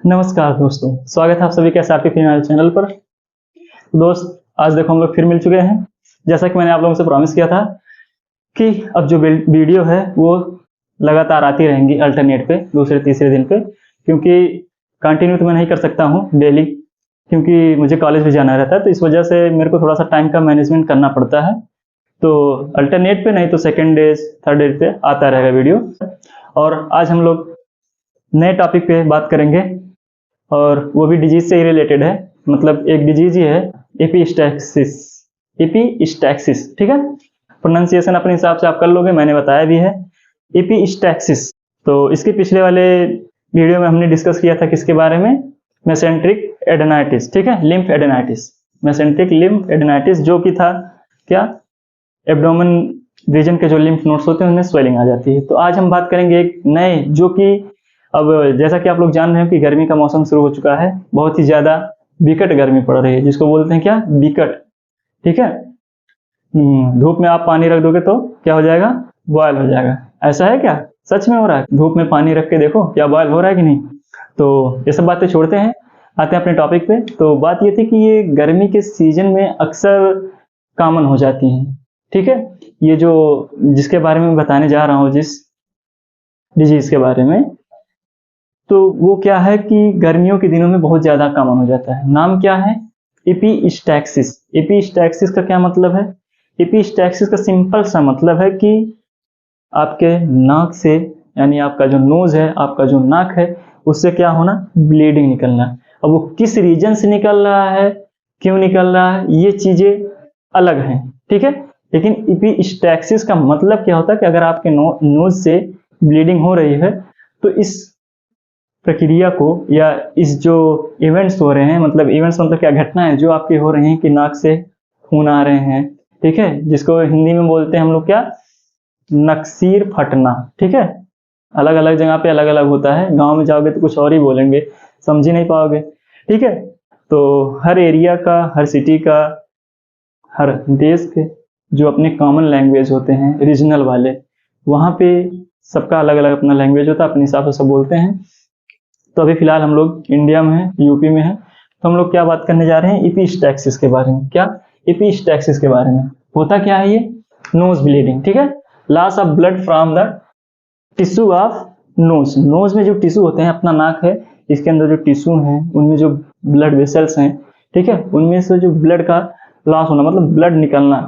नमस्कार दोस्तों, स्वागत है आप सभी का एसआरपी फिनल चैनल पर। दोस्त, आज देखो हम लोग फिर मिल चुके हैं। जैसा कि मैंने आप लोगों से प्रॉमिस किया था कि अब जो वीडियो है वो लगातार आती रहेंगी अल्टरनेट पे, दूसरे तीसरे दिन पे, क्योंकि कंटिन्यू तो मैं नहीं कर सकता हूँ डेली, क्योंकि मुझे कॉलेज भी जाना रहता है। तो इस वजह से मेरे को थोड़ा सा टाइम का मैनेजमेंट करना पड़ता है। तो अल्टरनेट पे नहीं तो सेकेंड डेज थर्ड डेज पे आता रहेगा वीडियो। और आज हम लोग नए टॉपिक पे बात करेंगे, और वो भी डिजीज से ही रिलेटेड है। मतलब एक डिजीज ही है, एपिस्टैक्सिस। एपिस्टैक्सिस, ठीक है। प्रोनाउंसिएशन अपने हिसाब से आप कर लोगे, मैंने बताया भी है एपिस्टैक्सिस। तो इसके पिछले वाले वीडियो में हमने डिस्कस किया था किसके बारे में, मेसेंट्रिक एडेनाइटिस, ठीक है, लिम्फ एडेनाइटिस। मेसेंट्रिक लिम्फ एडेनाइटिस जो कि था क्या, एब्डोमेन रीजन के जो लिम्फ नोड्स होते हैं उनमें स्वेलिंग आ जाती है। तो आज हम बात करेंगे एक नए, जो कि अब जैसा कि आप लोग जान रहे हो कि गर्मी का मौसम शुरू हो चुका है, बहुत ही ज्यादा विकट गर्मी पड़ रही है, जिसको बोलते हैं क्या, विकट, ठीक है। धूप में आप पानी रख दोगे तो क्या हो जाएगा, बॉयल हो जाएगा। ऐसा है क्या, सच में हो रहा है? धूप में पानी रख के देखो क्या बॉयल हो रहा है कि नहीं। तो ये सब बातें छोड़ते हैं, आते हैं अपने टॉपिक पे। तो बात ये थी कि ये गर्मी के सीजन में अक्सर कॉमन हो जाती हैं, ठीक है। ये जो जिसके बारे में बताने जा रहा हूँ, जिस डिजीज के बारे में, तो वो क्या है कि गर्मियों के दिनों में बहुत ज्यादा कॉमन हो जाता है। नाम क्या है, एपिस्टैक्सिस। एपिस्टैक्सिस का क्या मतलब है? एपिस्टैक्सिस का सिंपल सा मतलब है कि आपके नाक से, यानी आपका जो नोज है, आपका जो नाक है, उससे क्या होना, ब्लीडिंग निकलना। अब वो किस रीजन से निकल रहा है, क्यों निकल रहा है, ये चीजें अलग हैं, ठीक है। लेकिन एपिस्टैक्सिस का मतलब क्या होता है कि अगर आपके नोज से ब्लीडिंग हो रही है, तो इस प्रक्रिया को, या इस जो इवेंट्स हो रहे हैं, मतलब इवेंट्स मतलब क्या, घटनाएं जो आपके हो रहे हैं कि नाक से खून आ रहे हैं, ठीक है, जिसको हिंदी में बोलते हैं हम लोग क्या, नक्सीर फटना, ठीक है। अलग अलग जगह पे अलग अलग होता है, गांव में जाओगे तो कुछ और ही बोलेंगे, समझ ही नहीं पाओगे, ठीक है। तो हर एरिया का, हर सिटी का, हर देश के जो अपने कॉमन लैंग्वेज होते हैं, रीजनल वाले, वहां पे सबका अलग अलग अपना लैंग्वेज होता है, अपने हिसाब से सब बोलते हैं। तो अभी फिलहाल हम लोग इंडिया में हैं, यूपी में हैं, तो हम लोग क्या बात करने जा रहे हैं, एपिस्टैक्सिस के बारे में। क्या, एपिस्टैक्सिस के बारे में। होता क्या है ये, नोज ब्लीडिंग, ठीक है, loss of blood from the tissue of nose. Nose में जो टिश्यू होते हैं, अपना नाक है, इसके अंदर जो टिश्यू हैं, उनमें जो ब्लड वेसल्स हैं, ठीक है, उनमें से जो ब्लड का लॉस होना, मतलब ब्लड निकलना।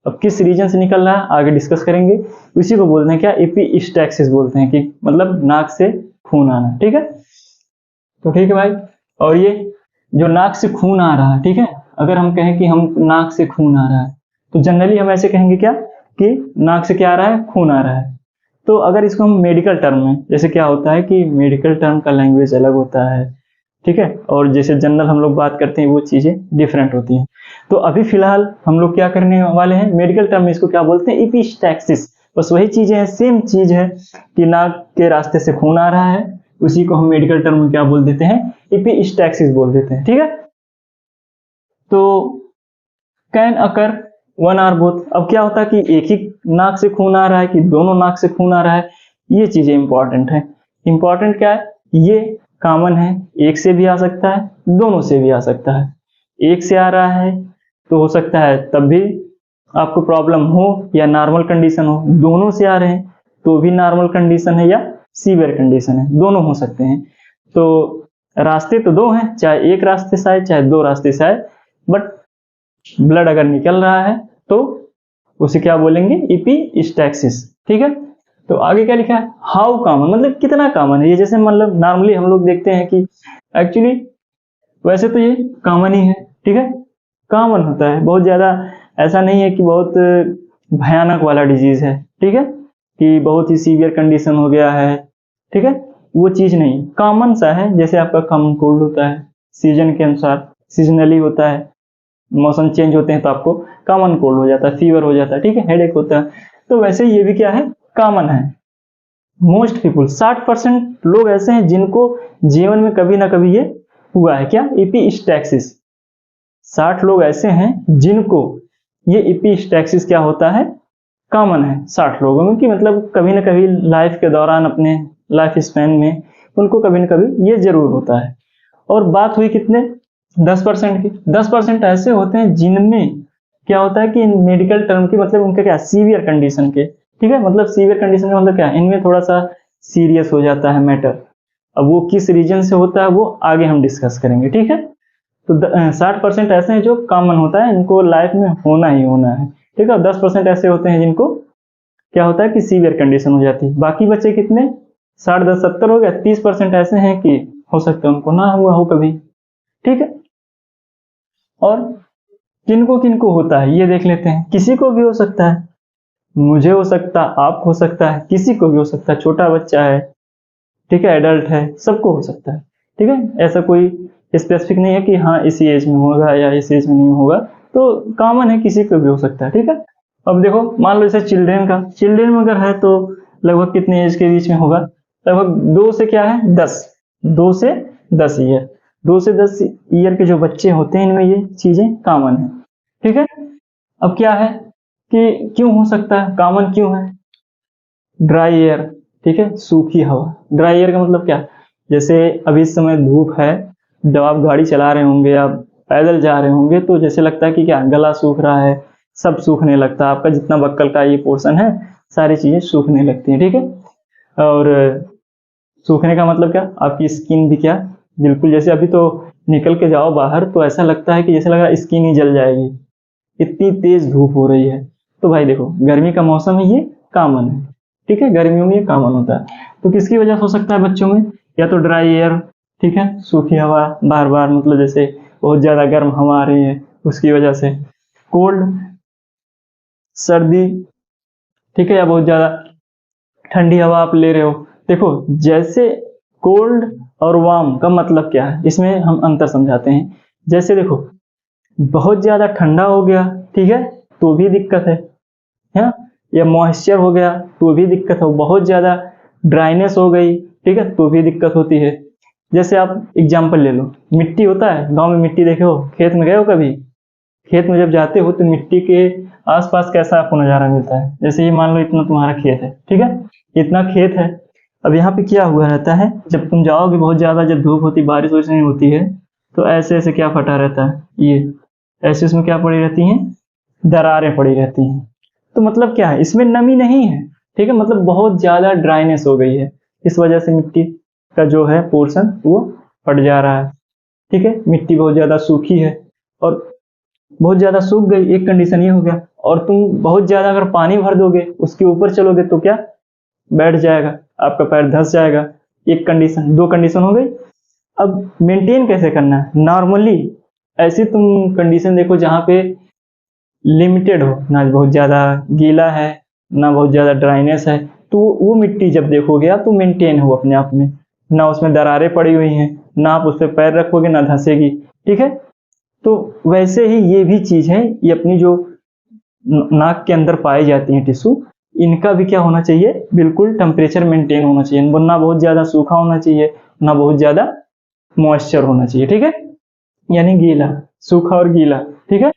अब किस रीजन से निकल रहा है आगे डिस्कस करेंगे। उसी को बोलते हैं क्या, एपिस्टैक्सिस बोलते हैं, कि मतलब नाक से खून आना, ठीक है। तो ठीक है भाई, और ये जो नाक से खून आ रहा है, ठीक है, अगर हम कहें कि हम नाक से खून आ रहा है, तो जनरली हम ऐसे कहेंगे क्या, कि नाक से क्या आ रहा है, खून आ रहा है। तो अगर इसको हम मेडिकल टर्म में, जैसे क्या होता है कि मेडिकल टर्म का लैंग्वेज अलग होता है, ठीक है, और जैसे जनरल हम लोग बात करते हैं वो चीजें डिफरेंट होती हैं। तो अभी फिलहाल हम लोग क्या करने वाले हैं, मेडिकल टर्म में इसको क्या बोलते हैं, एपिस्टैक्सिस। बस वही चीजें हैं, सेम चीज है कि नाक के रास्ते से खून आ रहा है, उसी को हम मेडिकल टर्म में क्या बोल देते हैं, एपिस्टैक्सिस बोल देते हैं, ठीक है। तो can occur one or both. अब क्या होता है कि एक ही नाक से खून आ रहा है कि दोनों नाक से खून आ रहा है, ये चीजें इंपॉर्टेंट है। इंपॉर्टेंट क्या है, ये कॉमन है, एक से भी आ सकता है, दोनों से भी आ सकता है। एक से आ रहा है तो हो सकता है तब भी आपको प्रॉब्लम हो, या नॉर्मल कंडीशन हो। दोनों से आ रहे हैं तो भी नॉर्मल कंडीशन है या सीवियर कंडीशन है, दोनों हो सकते हैं। तो रास्ते तो दो हैं, चाहे एक रास्ते से आए चाहे दो रास्ते से आए, बट ब्लड अगर निकल रहा है तो उसे क्या बोलेंगे, एपिस्टैक्सिस, ठीक है। तो आगे क्या लिखा है, हाउ कॉमन, मतलब कितना कॉमन है ये। जैसे मतलब नॉर्मली हम लोग देखते हैं कि एक्चुअली वैसे तो ये कॉमन ही है, ठीक है, कॉमन होता है, बहुत ज्यादा ऐसा नहीं है कि बहुत भयानक वाला डिजीज है, ठीक है, कि बहुत ही सीवियर कंडीशन हो गया है, ठीक है, वो चीज नहीं, कॉमन सा है। जैसे आपका कॉमन कोल्ड होता है, सीजन के अनुसार, सीजनली होता है, मौसम चेंज होते हैं तो आपको कॉमन कोल्ड हो जाता है, फीवर हो जाता है, ठीक है, हेडेक होता है। तो वैसे ये भी क्या है, कॉमन है। मोस्ट पीपुल, 60% लोग ऐसे हैं जिनको जीवन में कभी ना कभी ये हुआ है, क्या, एपिस्टैक्सिस। 60 लोग ऐसे हैं जिनको ये एपिस्टैक्सिस क्या होता है, कॉमन है 60 लोगों में, कि मतलब कभी ना कभी लाइफ के दौरान, अपने लाइफ स्पैन में उनको कभी ना कभी ये जरूर होता है। और बात हुई कितने 10% की। 10% ऐसे होते हैं जिनमें क्या होता है कि मेडिकल टर्म की मतलब उनका क्या सीवियर कंडीशन के, ठीक है, मतलब सीवियर कंडीशन का मतलब क्या है, इनमें थोड़ा सा सीरियस हो जाता है मैटर। अब वो किस रीजन से होता है वो आगे हम डिस्कस करेंगे, ठीक है। तो 60% ऐसे हैं जो कॉमन होता है, इनको लाइफ में होना ही होना है, ठीक है। 10% ऐसे होते हैं जिनको क्या होता है कि सीवियर कंडीशन हो जाती है। बाकी बचे कितने 60 10 70 हो गया। 30% ऐसे हैं कि हो सकता है उनको ना हुआ हो कभी, ठीक है। और किनको किनको होता है ये देख लेते हैं। किसी को भी हो सकता है, मुझे हो सकता है, आपको हो सकता है, किसी को भी हो सकता है, छोटा बच्चा है, ठीक है, एडल्ट है, सबको हो सकता है, ठीक है। ऐसा कोई स्पेसिफिक नहीं है कि हाँ इसी एज में होगा या इस एज में नहीं होगा, तो कॉमन है, किसी को भी हो सकता है, ठीक है। अब देखो मान लो जैसे चिल्ड्रेन में अगर है तो लगभग कितने एज के बीच में होगा, लगभग 2 से क्या है 10, 2 से 10 ईयर, 2 से 10 ईयर के जो बच्चे होते हैं इनमें ये चीजें कॉमन है, ठीक है। अब क्या है कि क्यों हो सकता है, कॉमन क्यों है, ड्राई एयर, ठीक है, सूखी हवा। ड्राई एयर का मतलब क्या, जैसे अभी इस समय धूप है, जब आप गाड़ी चला रहे होंगे, आप पैदल जा रहे होंगे, तो जैसे लगता है कि क्या गला सूख रहा है, सब सूखने लगता है, आपका जितना बक्कल का ये पोर्शन है सारी चीजें सूखने लगती हैं, ठीक है। और सूखने का मतलब क्या, आपकी स्किन भी क्या बिल्कुल, जैसे अभी तो निकल के जाओ बाहर तो ऐसा लगता है कि जैसे लगा स्किन ही जल जाएगी, इतनी तेज धूप हो रही है। तो भाई देखो गर्मी का मौसम है, ये कॉमन है, ठीक है, गर्मियों में ये कॉमन होता है। तो किसकी वजह से हो सकता है बच्चों में, या तो ड्राई एयर, ठीक है, सूखी हवा बार बार, मतलब जैसे बहुत ज्यादा गर्म हवा आ रही है उसकी वजह से, कोल्ड सर्दी, ठीक है, या बहुत ज्यादा ठंडी हवा आप ले रहे हो। देखो जैसे कोल्ड और वार्म का मतलब क्या है, इसमें हम अंतर समझाते हैं। जैसे देखो बहुत ज्यादा ठंडा हो गया, ठीक है, तो भी दिक्कत है ना, या मॉइस्चर हो गया तो भी दिक्कत हो, बहुत ज्यादा ड्राइनेस हो गई, ठीक है, तो भी दिक्कत होती है। जैसे आप एग्जांपल ले लो, मिट्टी होता है गांव में, मिट्टी देखे हो, खेत में गए हो कभी, खेत में जब जाते हो तो मिट्टी के आसपास कैसा आपको नजारा मिलता है, जैसे ये मान लो इतना तुम्हारा खेत है, ठीक है, इतना खेत है। अब यहाँ पे क्या हुआ रहता है, जब तुम जाओगे बहुत ज्यादा, जब धूप होती, बारिश वारिश नहीं होती है, तो ऐसे ऐसे क्या फटा रहता है, ये ऐसे इसमें क्या पड़ी रहती है, दरारें पड़ी रहती हैं। तो मतलब क्या है, इसमें नमी नहीं है, ठीक है, मतलब बहुत ज्यादा ड्राइनेस हो गई है, इस वजह से मिट्टी का जो है पोर्शन वो फट जा रहा है, ठीक है। मिट्टी बहुत ज्यादा सूखी है, और बहुत ज्यादा सूख गई, एक कंडीशन ये हो गया। और तुम बहुत ज्यादा अगर पानी भर दोगे उसके ऊपर चलोगे तो क्या बैठ जाएगा, आपका पैर धंस जाएगा, एक कंडीशन, 2 कंडीशन हो गई। अब मेंटेन कैसे करना है, नॉर्मली ऐसी तुम कंडीशन देखो जहां पे लिमिटेड हो, ना बहुत ज्यादा गीला है ना बहुत ज्यादा ड्राइनेस है, तो वो मिट्टी जब देखोगे आप तो मेंटेन हो अपने आप में, ना उसमें दरारें पड़ी हुई हैं, ना आप उस पर पैर रखोगे ना धंसेगी, ठीक है। तो वैसे ही ये भी चीज है, ये अपनी जो नाक के अंदर पाई जाती है टिश्यू, इनका भी क्या होना चाहिए, बिल्कुल टेम्परेचर मेंटेन होना चाहिए, ना बहुत ज्यादा सूखा होना चाहिए ना बहुत ज्यादा मॉइस्चर होना चाहिए, ठीक है, यानी गीला, सूखा और गीला, ठीक है,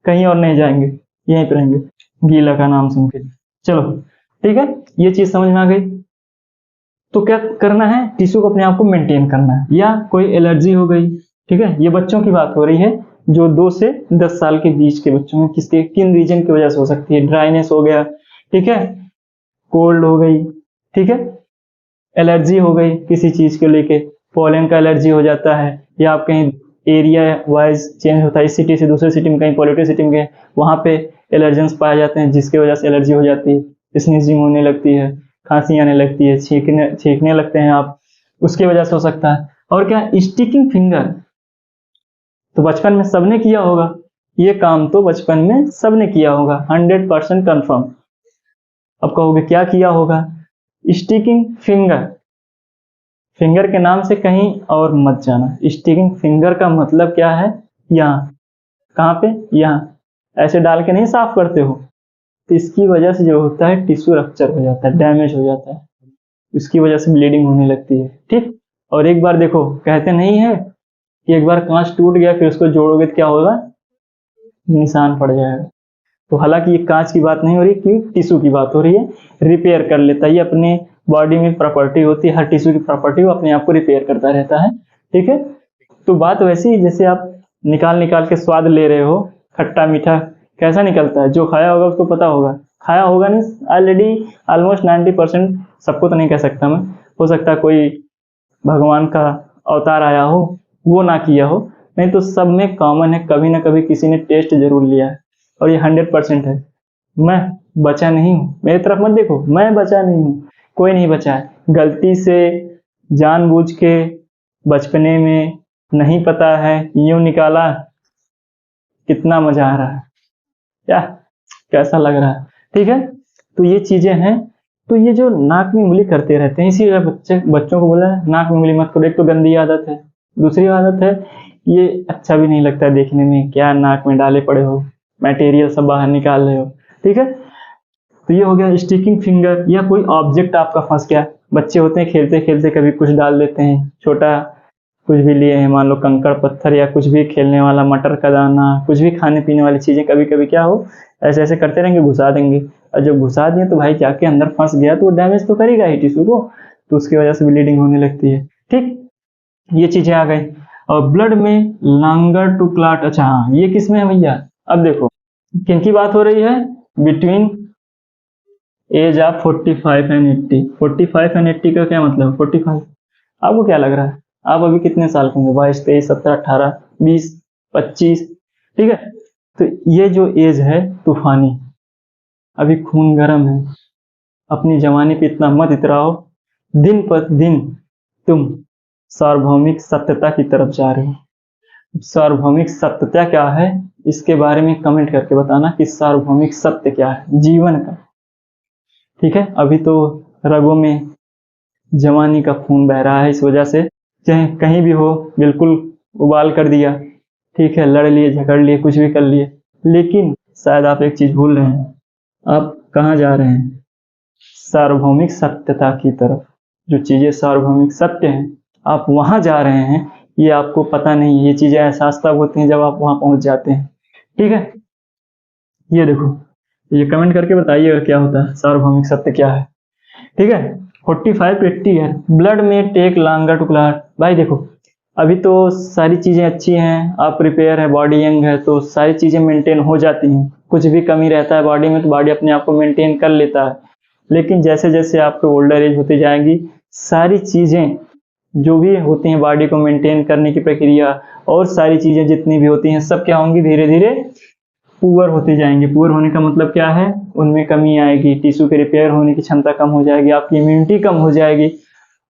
कहीं और नहीं जाएंगे, यहीं पर रहेंगे गीला का नाम सुन के। चलो ठीक है, ये चीज समझ में आ गई। तो क्या करना है, टिश्यू को अपने आप को मेंटेन करना है, या कोई एलर्जी हो गई, ठीक है, ये बच्चों की बात हो रही है, जो 2 से 10 साल के बीच के बच्चों में किसके किन रीजन की वजह से हो सकती है, ड्राइनेस हो गया, ठीक है, कोल्ड हो गई, ठीक है, एलर्जी हो गई किसी चीज को लेके, पोलन का एलर्जी हो जाता है, या आप कहीं एरिया वाइज चेंज होता है, इस सिटी से दूसरे सिटी में, कहीं पॉल्यूटेड सिटी में गए वहां पे एलर्जेंस पाए जाते हैं जिसकी वजह से एलर्जी हो जाती है, स्नीजिंग होने लगती है, खांसी आने लगती है, छींकने लगते हैं आप, उसकी वजह से हो सकता है। और क्या, स्टिकिंग फिंगर, तो बचपन में सबने किया होगा, ये काम तो बचपन में सबने किया होगा, 100% कंफर्म। अब कहोगे क्या किया होगा, स्टिकिंग फिंगर, फिंगर के नाम से कहीं और मत जाना, स्टिकिंग फिंगर का मतलब क्या है, यहाँ, कहाँ पे, यहाँ, ऐसे डाल के नहीं साफ करते हो, तो इसकी वजह से जो होता है टिश्यू रप्चर हो जाता है, डैमेज हो जाता है, इसकी वजह से ब्लीडिंग होने लगती है, ठीक। और एक बार देखो, कहते नहीं है कि एक बार कांच टूट गया फिर उसको जोड़ोगे तो क्या होगा, निशान पड़ जाएगा। तो हालांकि ये कांच की बात नहीं हो रही, कि टिश्यू की बात हो रही है, रिपेयर कर लेता है, ये अपने बॉडी में प्रॉपर्टी होती है, हर टिश्यू की प्रॉपर्टी वो अपने आप को रिपेयर करता रहता है, ठीक है। तो बात वैसी ही जैसे आप निकाल निकाल के स्वाद ले रहे हो, खट्टा मीठा कैसा निकलता है, जो खाया होगा उसको पता होगा। खाया होगा नहीं, ऑलरेडी ऑलमोस्ट 90% सबको तो नहीं कह सकता मैं, हो सकता है कोई भगवान का अवतार आया हो वो ना किया हो, नहीं तो सब में कॉमन है, कभी ना कभी किसी ने टेस्ट जरूर लिया है, और ये 100% है। मैं बचा नहीं हूँ, मेरी तरफ मत देखो, मैं बचा नहीं हूँ, कोई नहीं बचा है। गलती से, जानबूझ के, बचपने में नहीं पता है, यूं निकाला, कितना मजा आ रहा है, क्या कैसा लग रहा है, ठीक है। तो ये चीजें हैं। तो ये जो नाक में उंगली करते रहते हैं, इसीलिए बच्चों को बोला है नाक में उंगली मत करो। एक तो गंदी आदत है, दूसरी आदत है ये अच्छा भी नहीं लगता है देखने में, क्या नाक में डाले पड़े हो, मटेरियल सब बाहर निकाल रहे हो, ठीक है। तो ये हो गया स्टिकिंग फिंगर, या कोई ऑब्जेक्ट आपका फंस गया। बच्चे होते हैं खेलते खेलते कभी कुछ डाल देते हैं, छोटा कुछ भी लिए हैं, मान लो कंकड़ पत्थर या कुछ भी खेलने वाला, मटर का दाना, कुछ भी खाने पीने वाली चीजें, कभी कभी क्या हो ऐसे ऐसे करते रहेंगे, घुसा देंगे, और जब घुसा दिए तो भाई जाके अंदर फंस गया तो डैमेज तो करेगा ही टिश्यू को, तो उसकी वजह से ब्लीडिंग होने लगती है, ठीक। ये चीजें आ गई। और ब्लड में लॉन्गर टू क्लॉट, अच्छा हाँ ये किस में है भैया, अब देखो किन की बात हो रही है, between age of 45 and 80। 45 and 80 का क्या मतलब, 45 आपको क्या लग रहा है, आप अभी कितने साल के होंगे, 22 23 17 18 20 25, ठीक है। तो ये जो एज है तूफानी, अभी खून गर्म है, अपनी जवानी पे इतना मत इतराओ, दिन पर दिन तुम सार्वभौमिक सत्यता की तरफ जा रहे हो। सार्वभौमिक सत्यता क्या है, इसके बारे में कमेंट करके बताना कि सार्वभौमिक सत्य क्या है जीवन का, ठीक है। अभी तो रगों में जवानी का खून बह रहा है, इस वजह से चाहे कहीं भी हो बिल्कुल उबाल कर दिया, ठीक है, लड़ लिए झगड़ लिए कुछ भी कर लिए, लेकिन शायद आप एक चीज भूल रहे हैं, आप कहाँ जा रहे हैं, सार्वभौमिक सत्यता की तरफ। जो चीजें सार्वभौमिक सत्य हैं आप वहां जा रहे हैं, ये आपको पता नहीं है, ये चीजें एहसास तब होती हैं जब आप वहां पहुंच जाते हैं, ठीक है। ये देखो, ये कमेंट करके बताइएगा क्या होता है, सार्वभौमिक सत्य क्या है, ठीक है। 45 80 है, ब्लड में टेक लॉन्गर टू क्लॉट। भाई देखो अभी तो सारी चीजें अच्छी हैं, आप प्रिपेयर है, बॉडी यंग है, तो सारी चीजें मेंटेन हो जाती हैं, कुछ भी कमी रहता है बॉडी में तो बॉडी अपने आप को मेंटेन कर लेता है। लेकिन जैसे जैसे आपके ओल्डर एज होती जाएंगी, सारी चीजें जो भी होती हैं बॉडी को मेंटेन करने की प्रक्रिया, और सारी चीजें जितनी भी होती हैं सब क्या होंगी, धीरे धीरे पुअर होती जाएंगी। पुअर होने का मतलब क्या है, उनमें कमी आएगी, टिश्यू के रिपेयर होने की क्षमता कम हो जाएगी, आपकी इम्यूनिटी कम हो जाएगी,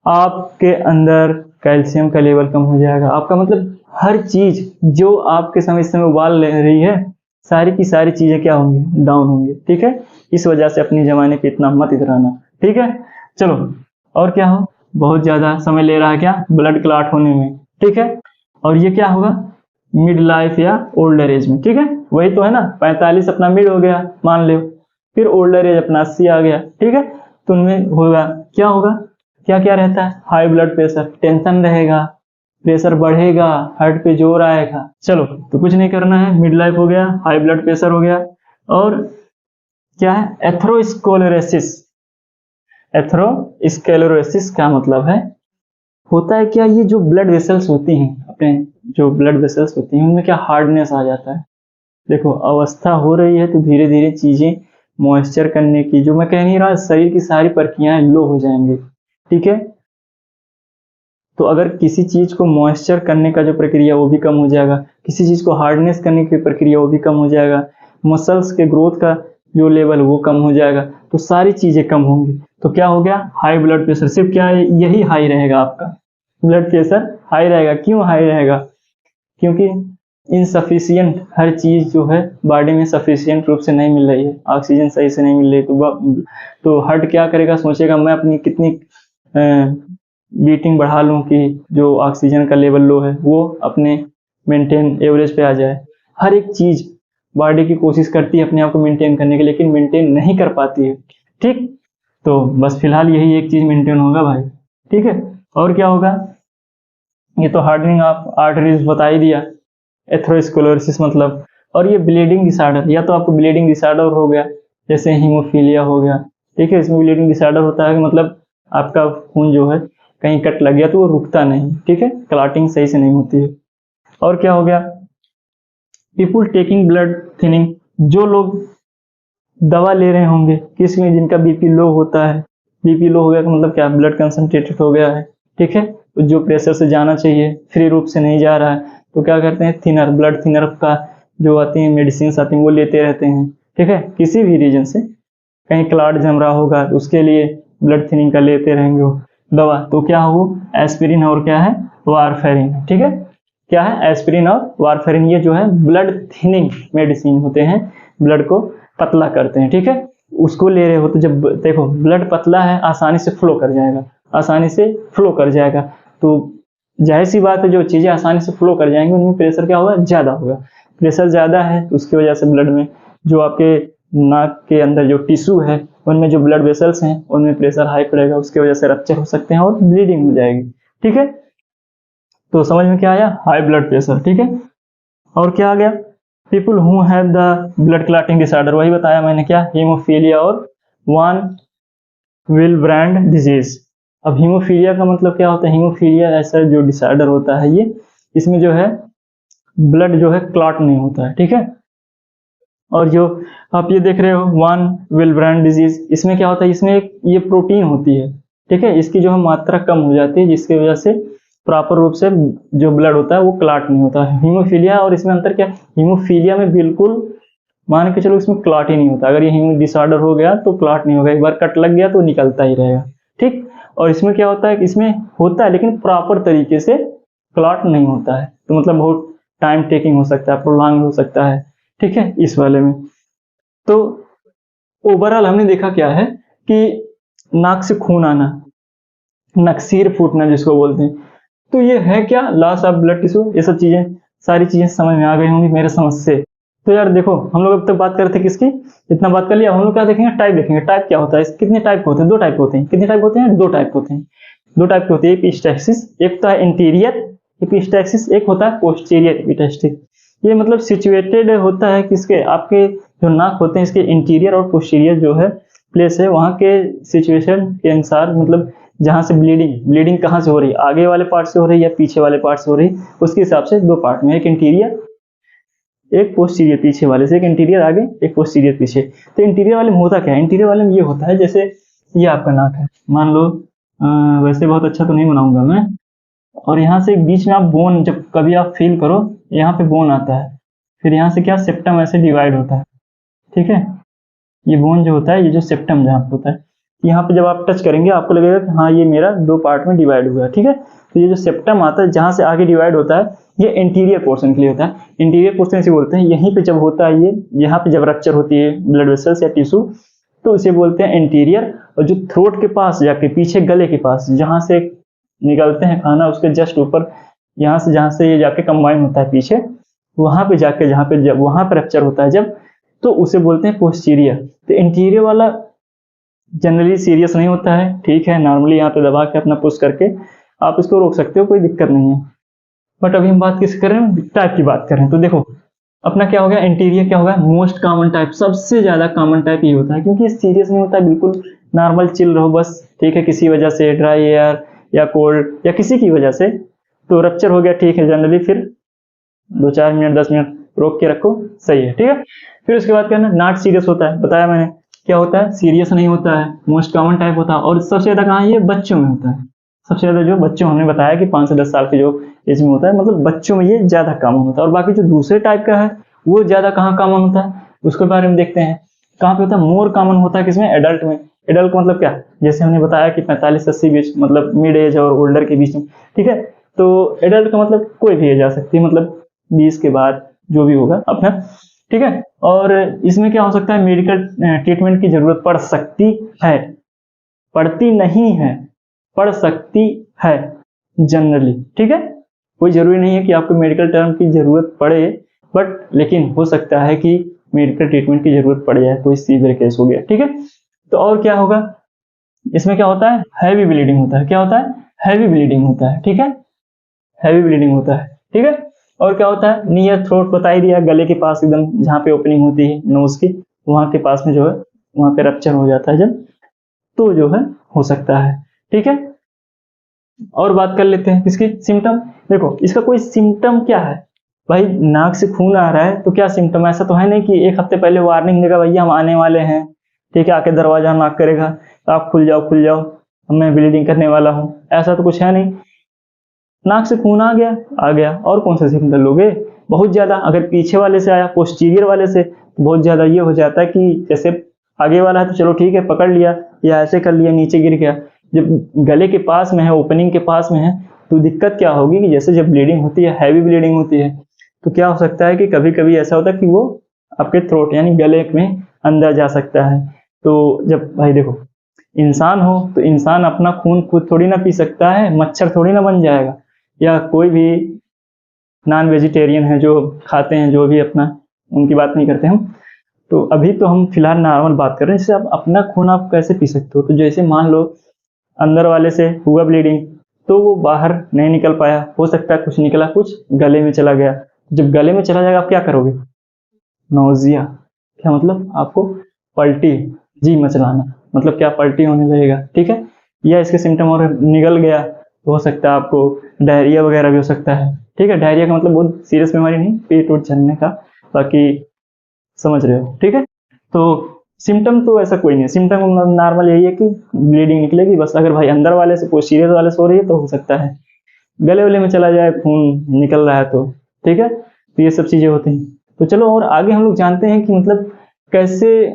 आपके अंदर कैल्शियम का लेवल कम हो जाएगा, आपका मतलब हर चीज जो आपके समय समय उबाल ले रही है, सारी की सारी चीजें क्या होंगी, डाउन होंगी, ठीक है। इस वजह से अपनी जवानी पे इतना मत इतराना, ठीक है। चलो और क्या हो, बहुत ज्यादा समय ले रहा है क्या, ब्लड क्लॉट होने में, ठीक है। और ये क्या होगा, मिड लाइफ या ओल्डर एज में, ठीक है, वही तो है ना, 45 अपना मिड हो गया मान लो, फिर ओल्डर एज अपना 80 आ गया, ठीक है। तो उनमें होगा क्या होगा, क्या क्या रहता है, हाई ब्लड प्रेशर, टेंशन रहेगा, प्रेशर बढ़ेगा, हार्ट पे जोर आएगा। चलो तो कुछ नहीं करना है, मिड लाइफ हो गया, हाई ब्लड प्रेशर हो गया, और क्या है, एथेरोस्क्लेरोसिस। एथेरोस्क्लेरोसिस का मतलब है, होता है क्या, ये जो ब्लड वेसल्स होती हैं, अपने जो ब्लड वेसल्स होती हैं उनमें क्या हार्डनेस आ जाता है। देखो अवस्था हो रही है तो धीरे धीरे चीजें मॉइस्चर करने की, जो मैं कह नहीं रहा, शरीर की सारी प्रक्रियाएं लो हो जाएंगी, ठीक है। तो अगर किसी चीज को मॉइस्चर करने का जो प्रक्रिया वो भी कम हो जाएगा, किसी चीज को हार्डनेस करने की प्रक्रिया वो भी कम हो जाएगा, मसल्स के ग्रोथ का जो लेवल वो कम हो जाएगा, तो सारी चीजें कम होंगी। तो क्या हो गया, हाई ब्लड प्रेशर, सिर्फ क्या है, यही हाई रहेगा, आपका ब्लड प्रेशर हाई रहेगा। क्यों हाई रहेगा, क्योंकि इनसफिशियंट हर चीज जो है बॉडी में सफिशियंट रूप से नहीं मिल रही है, ऑक्सीजन सही से नहीं मिल रही, तो हार्ट क्या करेगा, सोचेगा मैं अपनी कितनी बीटिंग बढ़ा लूं कि जो ऑक्सीजन का लेवल लो है वो अपने मेंटेन एवरेज पे आ जाए। हर एक चीज बॉडी की कोशिश करती है अपने आप को मेंटेन करने की, लेकिन मेंटेन नहीं कर पाती है, ठीक। तो बस फिलहाल यही एक चीज मेंटेन होगा भाई, ठीक है। और क्या होगा, ये तो हार्डनिंग ऑफ आर्टरीज बता ही दिया, एथेरोस्क्लेरोसिस मतलब। और ये ब्लीडिंग डिसऑर्डर, या तो आपको ब्लीडिंग डिसऑर्डर हो गया, जैसे हीमोफीलिया हो गया, ठीक है, इसमें ब्लीडिंग डिसऑर्डर होता है कि मतलब आपका खून जो है कहीं कट लग गया तो वो रुकता नहीं, ठीक है, क्लॉटिंग सही से नहीं होती है। और क्या हो गया, पीपुल टेकिंग ब्लड थिनिंग, जो लोग दवा ले रहे होंगे, किसी में जिनका बीपी लो होता है, बीपी लो हो गया का मतलब क्या, ब्लड कंसंट्रेटेड हो गया है, ठीक है, तो जो प्रेशर से जाना चाहिए फ्री रूप से नहीं जा रहा है, तो क्या करते हैं, थिनर, ब्लड थिनर का जो आती है मेडिसिन आती हैं वो लेते रहते हैं, ठीक है, किसी भी रीजन से कहीं क्लॉट जम रहा होगा तो उसके लिए ब्लड थिनिंग का लेते रहेंगे वो दवा, तो क्या हो, एस्पिरिन और क्या है, वारफेरिन, ठीक है, क्या है, एस्पिरिन और वारफेरिन, ये जो है ब्लड थिनिंग मेडिसिन होते हैं, ब्लड को पतला करते हैं, ठीक है, उसको ले रहे हो तो जब देखो ब्लड पतला है आसानी से फ्लो कर जाएगा, आसानी से फ्लो कर जाएगा, तो जाहिर सी बात है जो चीजें आसानी से फ्लो कर जाएंगी उनमें प्रेशर क्या होगा, ज्यादा होगा, प्रेशर ज्यादा है तो उसकी वजह से ब्लड में जो आपके नाक के अंदर जो टिश्यू है उनमें जो ब्लड वेसल्स हैं उनमें प्रेशर हाई पड़ेगा, उसकी वजह से रप्चर हो सकते हैं और ब्लीडिंग हो जाएगी, ठीक है, तो समझ में क्या आया, हाई ब्लड प्रेशर, ठीक है, और क्या आ गया, people who have the blood clotting disorder, वही बताया मैंने क्या, हीमोफीलिया और वान विलब्रैंड डिजीज। अब हीमोफीलिया का मतलब क्या होता है, हीमोफीलिया ऐसा जो डिसऑर्डर होता है ये, इसमें जो है ब्लड जो है क्लॉट नहीं होता है, ठीक है, और जो आप ये देख रहे हो वान विलब्रैंड डिजीज, इसमें क्या होता है, इसमें एक ये प्रोटीन होती है, ठीक है, इसकी जो है मात्रा कम हो जाती है जिसकी वजह से प्रॉपर रूप से जो ब्लड होता है वो क्लॉट नहीं होता है, हीमोफीलिया और इसमें अंतर क्या है, हीमोफीलिया में बिल्कुल मान के चलो इसमें क्लॉट ही नहीं होता, अगर ये हीमो डिसऑर्डर हो गया तो क्लॉट नहीं होगा, एक बार कट लग गया तो निकलता ही रहेगा, ठीक, और इसमें क्या होता है, इसमें होता है लेकिन प्रॉपर तरीके से क्लॉट नहीं होता है, तो मतलब बहुत टाइम टेकिंग हो सकता है, प्रोलॉन्ग हो सकता है, ठीक है, इस वाले में। तो ओवरऑल हमने देखा क्या है कि नाक से खून आना, नक्सीर फूटना जिसको बोलते हैं, तो ये है क्या, लॉस ऑफ ब्लड टिश्यू, ये सब चीजें सारी चीजें समझ में आ गई होंगी मेरे समझ से। तो यार देखो हम लोग अब तक बात कर रहे थे किसकी, इतना बात कर लिया, हम लोग क्या देखेंगे, टाइप देखेंगे, टाइप क्या होता है, कितने टाइप होते हैं, दो टाइप होते हैं, कितने टाइप होते हैं, दो टाइप होते हैं, दो टाइप के होते हैं, एपिस्टैक्सिस, एक तो है इंटीरियर एपिस्टैक्सिस, एक होता है पोस्टीरियर एपिस्टैक्सिस, ये मतलब सिचुएटेड होता है किसके, आपके जो नाक होते हैं इसके इंटीरियर और पोस्टीरियर जो है प्लेस है, वहां के सिचुएशन के अनुसार, मतलब जहां से ब्लीडिंग कहाँ से हो रही है, आगे वाले पार्ट से हो रही है या पीछे वाले पार्ट से हो रही है, उसके हिसाब से दो पार्ट में, एक इंटीरियर एक पोस्टीरियर, पीछे वाले से एक इंटीरियर आगे एक पोस्टीरियर पीछे। तो इंटीरियर वाले में होता क्या है, इंटीरियर वाले में ये होता है जैसे ये आपका नाक है, मान लो वैसे बहुत अच्छा तो नहीं बनाऊंगा मैं, और यहाँ से बीच में आप बोन जब कभी आप फील करो, यहाँ पे बोन आता है, फिर यहाँ से क्या सेप्टम ऐसे डिवाइड होता है, ठीक है, ये बोन जो होता है, ये जो सेप्टम जहाँ पे होता है, यहाँ पे जब आप टच करेंगे आपको लगेगा कि हाँ ये मेरा दो पार्ट में डिवाइड हुआ है, ठीक है, तो ये जो सेप्टम आता है जहाँ से आगे डिवाइड होता है ये इंटीरियर पोर्शन के लिए होता है, इंटीरियर पोर्शन इसे बोलते हैं, यहीं पे जब होता है ये, यहाँ पे जब रप्चर होती है ब्लड वेसल्स या टिश्यू तो इसे बोलते हैं इंटीरियर, और जो थ्रोट के पास जाके पीछे गले के पास जहाँ से निकलते हैं खाना उसके जस्ट ऊपर, यहाँ से जहाँ से ये जाके कंबाइन होता है पीछे, वहां पे जाके जहाँ पे जब वहां पे रप्चर होता है जब, तो उसे बोलते हैं पोस्टीरियर। तो इंटीरियर वाला जनरली सीरियस नहीं होता है, ठीक है, नॉर्मली यहाँ पे दबा के अपना पुश करके आप इसको रोक सकते हो, कोई दिक्कत नहीं है, बट अभी हम बात किस कर रहे हैं, टाइप की बात कर रहे हैं। तो देखो अपना क्या हो गया, इंटीरियर क्या होगा, मोस्ट कॉमन टाइप, सबसे ज्यादा कॉमन टाइप ये होता है, क्योंकि सीरियस नहीं होता है, बिल्कुल नॉर्मल चिल रहो बस, ठीक है, किसी वजह से ड्राई एयर या कोल्ड या किसी की वजह से तो रप्चर हो गया, ठीक है, जनरली फिर 2-4 मिनट 10 मिनट रोक के रखो, सही है, ठीक है, फिर उसके बाद क्या है, नॉट सीरियस होता है, बताया मैंने क्या होता है, सीरियस नहीं होता है, मोस्ट कॉमन टाइप होता है, और सबसे ज्यादा कहाँ, ये बच्चों में होता है, सबसे ज्यादा जो बच्चों, हमने बताया कि 5 से 10 साल के जो एज में होता है, मतलब बच्चों में ये ज्यादा कॉमन होता है, और बाकी जो दूसरे टाइप का है वो ज्यादा कहाँ कॉमन होता है उसके बारे में देखते हैं, कहाँ पे होता है, मोर कॉमन होता है किसमें, एडल्ट में। एडल्ट का मतलब क्या, जैसे हमने बताया कि 45-80 बीच, मतलब मिड एज और ओल्डर के बीच में, ठीक है, तो एडल्ट का मतलब कोई भी एज आ सकती है, मतलब 20 के बाद जो भी होगा अपना, ठीक है, और इसमें क्या हो सकता है, मेडिकल ट्रीटमेंट की जरूरत पड़ सकती है, पड़ती नहीं है, पड़ सकती है जनरली, ठीक है, कोई जरूरी नहीं है कि आपको मेडिकल टर्म की जरूरत पड़े, बट लेकिन हो सकता है कि मेडिकल ट्रीटमेंट की जरूरत पड़ जाए, कोई सीवियर केस हो गया, ठीक है। तो और क्या होगा, इसमें क्या होता है, हैवी ब्लीडिंग होता है, क्या होता है, हैवी ब्लीडिंग होता है, ठीक है, हैवी ब्लीडिंग होता है, ठीक है, और क्या होता है, नियर थ्रोट बता ही दिया, गले के पास एकदम जहाँ पे ओपनिंग होती है नोज की, वहां के पास में जो है वहां पे रप्चर हो जाता है जब, तो जो है हो सकता है, ठीक है। और बात कर लेते हैं इसकी सिम्टम, देखो इसका कोई सिम्टम क्या है, भाई नाक से खून आ रहा है तो क्या सिम्टम, ऐसा तो है नहीं कि एक हफ्ते पहले वार्निंग देगा भैया हम आने वाले हैं, ठीक है, आके दरवाजा नॉक करेगा तो आप खुल जाओ मैं ब्लीडिंग करने वाला हूँ, ऐसा तो कुछ है नहीं। नाक से खून आ गया और कौन सा सिम्टम लोगे, बहुत ज्यादा। अगर पीछे वाले से आया, पोस्टीरियर वाले से, तो बहुत ज्यादा ये हो जाता है कि जैसे आगे वाला है तो चलो ठीक है पकड़ लिया या ऐसे कर लिया नीचे गिर गया, जब गले के पास में है, ओपनिंग के पास में है, तो दिक्कत क्या होगी कि जैसे जब ब्लीडिंग होती है, हैवी ब्लीडिंग होती है, तो क्या हो सकता है कि कभी कभी ऐसा होता है कि वो आपके थ्रोट यानी गले में अंदर जा सकता है। तो जब भाई देखो इंसान हो तो इंसान अपना खून खुद थोड़ी ना पी सकता है, मच्छर थोड़ी ना बन जाएगा, या कोई भी नॉन वेजिटेरियन है जो खाते हैं जो भी अपना, उनकी बात नहीं करते हम। तो अभी तो हम फिलहाल नॉर्मल बात कर रहे हैं, जैसे आप अपना खून आप कैसे पी सकते हो। तो जैसे मान लो अंदर वाले से हुआ ब्लीडिंग तो वो बाहर नहीं निकल पाया, हो सकता है कुछ निकला, कुछ गले में चला गया। जब गले में चला जाएगा आप क्या करोगे, नोजिया, क्या मतलब आपको पलटी, जी मचलाना, मतलब क्या पलटी होने लगेगा, ठीक है। या इसके सिम्टम और निकल गया तो हो सकता है आपको डायरिया वगैरह भी हो सकता है, ठीक है। डायरिया का मतलब बहुत सीरियस बीमारी नहीं, पेट उठ जलने का, बाकी समझ रहे हो, ठीक है। तो सिम्टम तो ऐसा कोई नहीं है, सिम्टम नॉर्मल यही है कि ब्लीडिंग निकलेगी बस। अगर भाई अंदर वाले से पोस्टीरियर वाले से हो रही है तो हो सकता है गले वले में चला जाए, खून निकल रहा है तो, ठीक है। तो ये सब चीजें होती हैं। तो चलो और आगे हम लोग जानते हैं कि मतलब कैसे,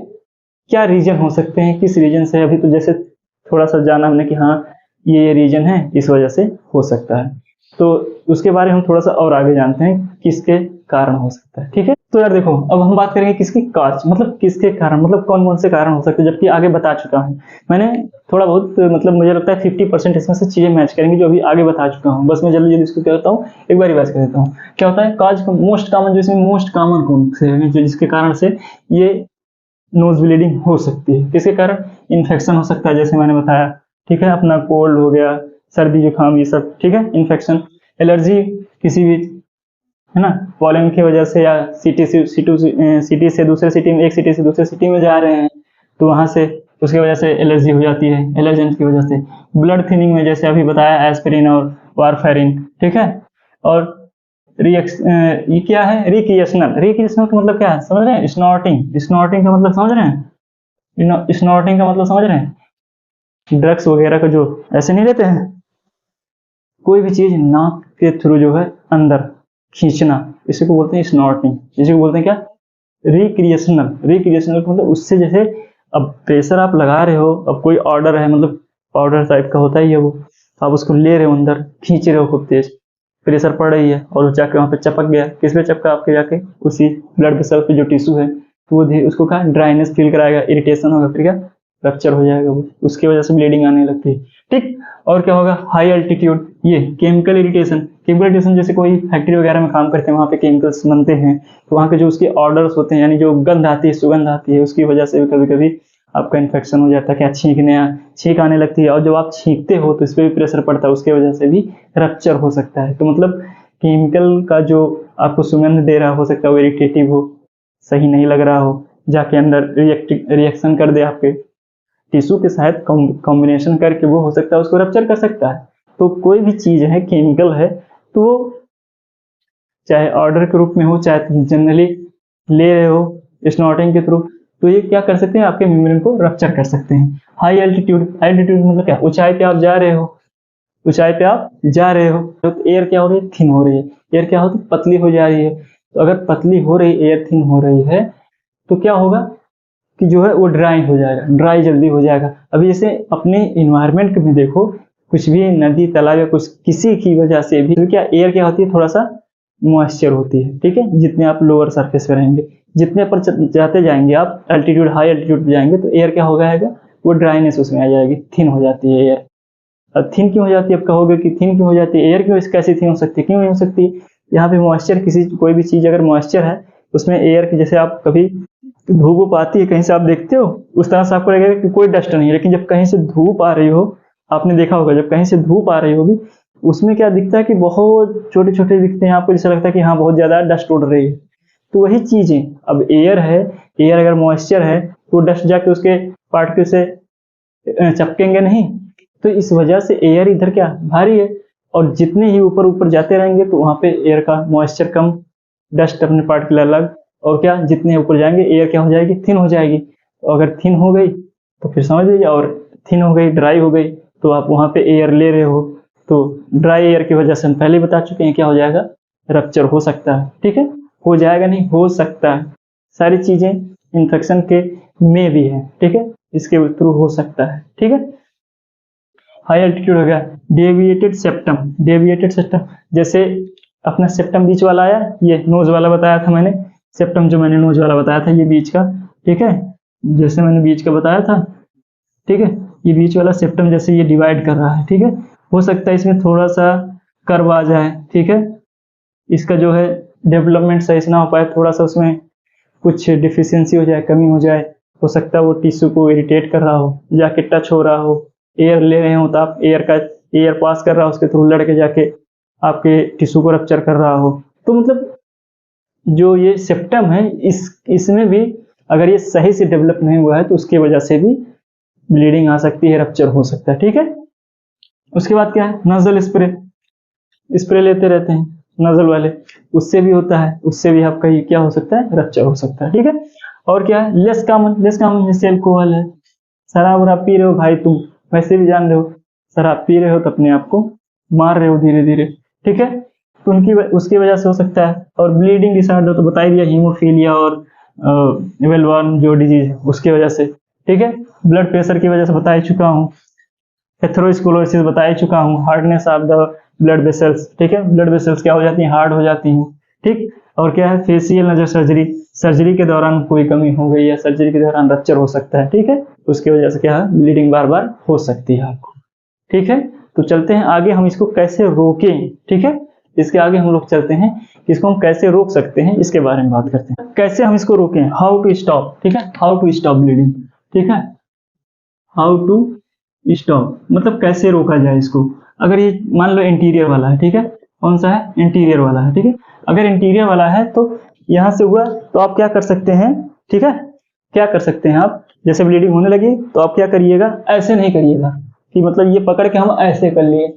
क्या रीजन हो सकते हैं, किस रीजन से। अभी तो जैसे थोड़ा सा जाना हमने कि हाँ ये रीजन है, इस वजह से हो सकता है, तो उसके बारे में हम थोड़ा सा और आगे जानते हैं किसके कारण हो सकता है, ठीक है। तो यार देखो अब हम बात करेंगे किसकी काज, मतलब किसके कारण, मतलब कौन कौन से कारण हो सकते हैं, जबकि आगे बता चुका हूँ मैंने थोड़ा बहुत, मतलब मुझे लगता है 50% इसमें से चीजें मैच करेंगी जो अभी आगे बता चुका हूँ। बस मैं जल्दी जल्दी इसको क्या करता हूँ, एक बार रिवाइज कर देता हूँ। क्या होता है काज, मोस्ट कॉमन, जो इसमें मोस्ट कॉमन कौन से हैं जो जिसके कारण से ये नोज ब्लीडिंग हो सकती है, किसके कारण, इन्फेक्शन हो सकता है जैसे मैंने बताया, ठीक है, अपना कोल्ड हो गया, सर्दी जुकाम, ये सब, ठीक है, इन्फेक्शन, एलर्जी किसी भी, है ना, पॉलन की वजह से, या सिटी से दूसरे सिटी में, एक सिटी से दूसरे सिटी में जा रहे हैं तो वहां से उसकी वजह से एलर्जी हो जाती है, एलर्जेंट की वजह से। ब्लड थिनिंग में जैसे अभी बताया एस्पिरिन और वारफेरिन, ठीक है। और ये क्या है, रिक्रिएशनल, रिक्रिएशनल का मतलब क्या है समझ रहे हैं, स्नॉर्टिंग, स्नॉर्टिंग का मतलब समझ रहे हैं, स्नॉर्टिंग का मतलब समझ रहे हैं, ड्रग्स वगैरह का जो ऐसे नहीं रहते हैं, कोई भी चीज नाक के थ्रू जो है अंदर खींचना, इसी को बोलते हैं स्नॉर्टिंग, इसी को बोलते हैं क्या, रिक्रिएशनल। रिक्रिएशनल का मतलब उससे जैसे अब प्रेशर आप लगा रहे हो, अब कोई ऑर्डर है, मतलब पाउडर टाइप का होता ही है वो, आप उसको ले रहे हो अंदर, खींच रहे हो खूब तेज, प्रेशर पड़ रही है और जाके वहां पे चपक गया, किस पे चपका, आपके जाके उसी ब्लड वेसल पे जो टिश्यू है, तो वो उसको क्या ड्राइनेस फील कराएगा, इरिटेशन होगा, फिर क्या रप्चर हो जाएगा वो, उसकी वजह से ब्लीडिंग आने लगती है, ठीक। और क्या होगा, हाई अल्टीट्यूड, ये केमिकल इरिटेशन, केमिकल इरिटेशन जैसे कोई फैक्ट्री वगैरह में काम करते हैं, वहां पे केमिकल्स बनते हैं, तो वहां के जो उसके ऑर्डर्स होते हैं, यानी जो गंध आती है, सुगंध आती है, उसकी वजह से भी कभी कभी आपका इन्फेक्शन हो जाता है, क्या छींक आने लगती है, और जब आप छींकते हो तो इस पर भी प्रेशर पड़ता है, उसकी वजह से भी रप्चर हो सकता है। तो मतलब केमिकल का जो आपको सुगंध दे रहा हो सकता है वो इरिटेटिव हो, सही नहीं लग रहा हो, जाके अंदर रिएक्शन कर दे, आपके टिश्यू के साथ कॉम्बिनेशन करके वो हो सकता है उसको रप्चर कर सकता है। तो कोई भी चीज है केमिकल है तो वो चाहे ऑर्डर के रूप में हो, चाहे जनरली ले रहे हो स्नॉटिंग के थ्रू, तो ये क्या कर सकते हैं, आपके मेम्ब्रेन को रप्चर कर सकते हैं। हाई एल्टीट्यूड, एल्टीट्यूड मतलब क्या, ऊंचाई पे आप जा रहे हो, ऊंचाई पे आप जा रहे हो तो एयर क्या हो रही है, थिन हो रही है, एयर क्या होती है, पतली हो जा रही है। तो अगर पतली हो रही, एयर थिन हो रही है, तो क्या होगा कि जो है वो ड्राई हो जाएगा, ड्राई जल्दी हो जाएगा। अभी जैसे अपने इन्वायरमेंट में देखो, कुछ भी नदी तालाब या कुछ किसी की वजह से भी, तो क्या एयर क्या होती है, थोड़ा सा मॉइस्चर होती है, ठीक है। जितने आप लोअर सरफेस पे रहेंगे, जितने पर जाते जाएंगे आप एल्टीट्यूड, हाई एल्टीट्यूड पे जाएंगे, तो एयर क्या हो जाएगा, वो ड्राइनेस उसमें आ जाएगी, थिन हो जाती है एयर। अब थिन क्यों हो जाती है, अब कहोगे कि थिन क्यों हो जाती है, एयर क्यों कैसी थिन हो सकती है, क्यों नहीं हो सकती, यहाँ पे मॉइस्चर, किसी कोई भी चीज अगर मॉइस्चर है उसमें एयर की, जैसे आप कभी धूप आती है कहीं से आप देखते हो, उस तरह से आपको लगेगा कि कोई डस्ट नहीं है, लेकिन जब कहीं से धूप आ रही हो, आपने देखा होगा जब कहीं से धूप आ रही होगी, उसमें क्या दिखता है कि बहुत छोटे छोटे दिखते हैं, आपको जैसा लगता है कि हाँ बहुत ज्यादा डस्ट उड़ रही है। तो वही चीज है, अब एयर है, एयर अगर मॉइस्चर है तो डस्ट जाके उसके पार्टिकल से चपकेंगे नहीं, तो इस वजह से एयर इधर क्या भारी है, और जितने ही ऊपर ऊपर जाते रहेंगे तो वहां पे एयर का मॉइस्चर कम डस्ट अपने पार्टिकल अलग, और क्या जितने ऊपर जाएंगे एयर क्या हो जाएगी, थिन हो जाएगी। तो अगर थिन हो गई तो फिर समझ लीजिए, और थिन हो गई, ड्राई हो गई, तो आप वहाँ पे एयर ले रहे हो, तो ड्राई एयर की वजह से हम पहले ही बता चुके हैं क्या हो जाएगा, रप्चर हो सकता है। ठीक है, हो जाएगा नहीं, हो सकता है। सारी चीजें इन्फेक्शन के में भी है। ठीक है, इसके थ्रू हो सकता है। ठीक है, हाई एल्टीट्यूड हो गया, डेविएटेड सेप्टम। डेविएटेड सेप्टम जैसे अपना सेप्टम बीच वाला आया, ये नोज वाला बताया था मैंने, सेप्टम जो मैंने नोज वाला बताया था, ये बीच का। ठीक है, जैसे मैंने बीच का बताया था। ठीक है, ये बीच वाला सेप्टम जैसे ये डिवाइड कर रहा है। ठीक है, हो सकता है इसमें थोड़ा सा कर्व आ जाए। ठीक है, इसका जो है डेवलपमेंट सही से ना हो पाए, थोड़ा सा उसमें कुछ डिफिशियंसी हो जाए, कमी हो जाए। हो सकता है वो टिश्यू को इरिटेट कर रहा हो, जाके टच हो रहा हो, एयर ले रहे हो तो आप एयर पास कर रहा हो, उसके थ्रू लड़के जाके आपके टिश्यू को रप्चर कर रहा हो। तो मतलब जो ये सेप्टम है, इसमें भी अगर ये सही से डेवलप नहीं हुआ है तो उसकी वजह से भी ब्लीडिंग आ सकती है, रप्चर हो सकता है। ठीक है, उसके बाद क्या है, नजल स्प्रे। स्प्रे लेते रहते हैं नजल वाले, उससे भी होता है, उससे भी आपका ये क्या हो सकता है, रप्चर हो सकता है। ठीक है, और क्या है, लेस कॉमन जैसे अल्कोहल है। शराब वराब पी रहे हो भाई, तुम वैसे भी जान रहे हो शराब पी रहे हो तो अपने आप को मार रहे हो धीरे धीरे। ठीक है, तो उसकी वजह से हो सकता है। और ब्लीडिंग डिसऑर्डर तो बता ही दिया, हीमोफीलिया और वेलबॉर्न जो डिजीज है उसकी वजह से। ठीक है, ब्लड प्रेशर की वजह से बता ही चुका हूँ, एथेरोस्क्लेरोसिस बता ही चुका हूँ, hardness of the blood vessels. ठीक है, ब्लड वेसल्स क्या हो जाती हैं, हार्ड हो जाती हैं। ठीक, और क्या है, फेशियल नजर सर्जरी, सर्जरी के दौरान कोई कमी हो गई या सर्जरी के दौरान रप्चर हो सकता है। ठीक है, उसकी वजह से क्या है, ब्लीडिंग बार बार हो सकती है आपको। ठीक है, तो चलते हैं आगे, हम इसको कैसे रोकें। ठीक है, इसके आगे हम लोग चलते हैं कि इसको हम कैसे रोक सकते हैं, इसके बारे में बात करते हैं, कैसे हम इसको रोकें, हाउ टू स्टॉप। ठीक है, हाउ टू स्टॉप ब्लीडिंग। ठीक है, हाउ टू स्टॉप मतलब कैसे रोका जाए इसको। अगर ये मान लो इंटीरियर वाला है, ठीक है, कौन सा है, इंटीरियर वाला है। ठीक है, अगर इंटीरियर वाला है तो यहां से हुआ तो आप क्या कर सकते हैं। ठीक है, क्या कर सकते हैं आप, जैसे ब्लीडिंग होने लगी तो आप क्या करिएगा, ऐसे नहीं करिएगा कि मतलब ये पकड़ के हम ऐसे कर लिए,